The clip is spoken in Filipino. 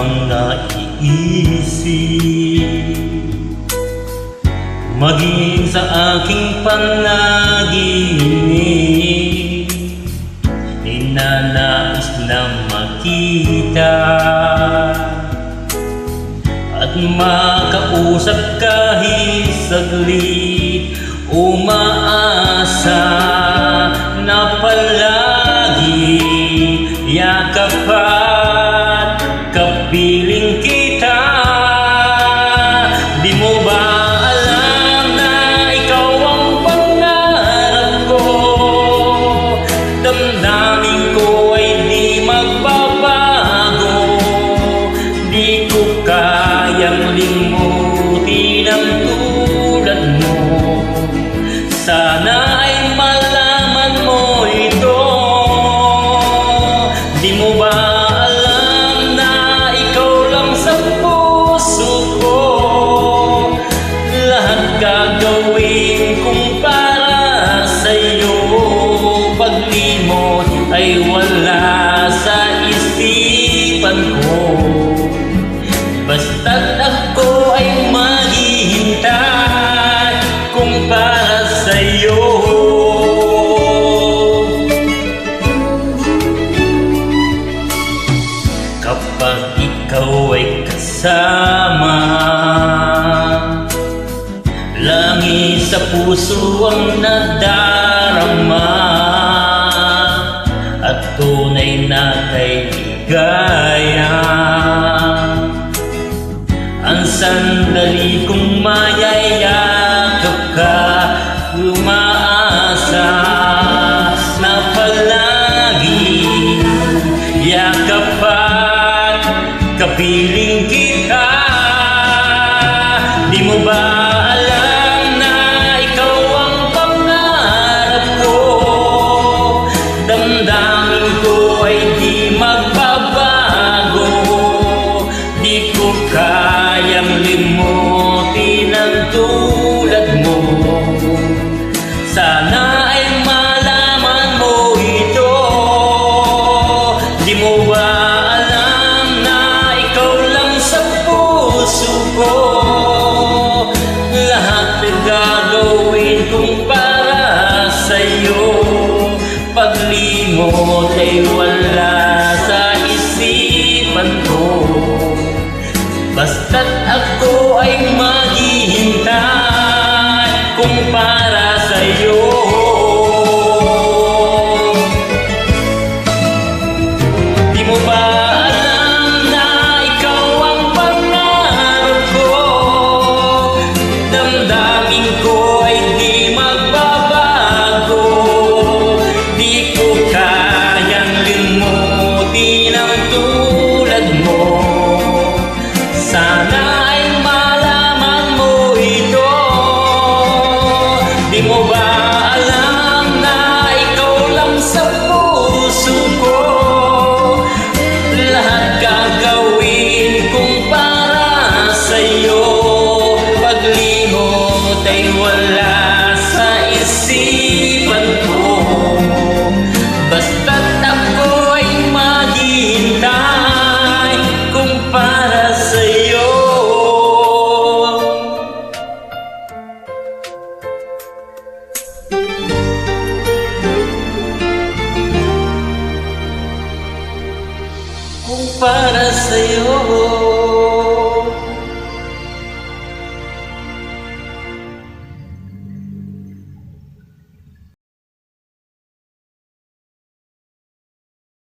pang naiisip, maging sa aking panaginip, ninanais na makita at makausap kahit saglit. Umaasa na palagi yakap at kapiling kita. Di mo ba alam na ikaw ang pangarap ko? Damdamin ko ay di magbabago. Di ko kayang limutin ang tulad mo. Sana ay malaman mo ito. Di mo ba alam na ikaw lang sa puso ko? Lahat gagawin kong para sa'yo. Paglimot ay wala sa isipan ko. Basta't ako ay maghihintay kung para sa'yo. Kapag ikaw ay kasama, langit sa puso ang nadarama, at tunay na kailigaya. Ang sandali kong mayayakap ka, umaasa na palagi yakap at kapiling kita. Di mo ba alam na ikaw ang pangarap ko? Damdamin ko ay di magbabago. Di ko kayang limutin ang tulad mo. Sana ay malaman mo ito. Di mo ba alam na ikaw lang sa puso ko? Lahat ay gagawin kong para sa'yo. Paglimot ay wala sa isipan ko. Basta't ako ay maghihintay kung para sa'yo. Di mo ba alam na ikaw ang pangarap ko? Damdamin ko ay di magbabago. Di ko kayang limutin ang tulad mo. Sana ay malaman mo ito. Di mo ba alam na ikaw lang sa puso ko? Lahat gagawin kong para sa'yo. Paglimot ay wala sa isipan ko. Basta't ako ay maghihintay kung para sa'yo. Kung para sa'yo.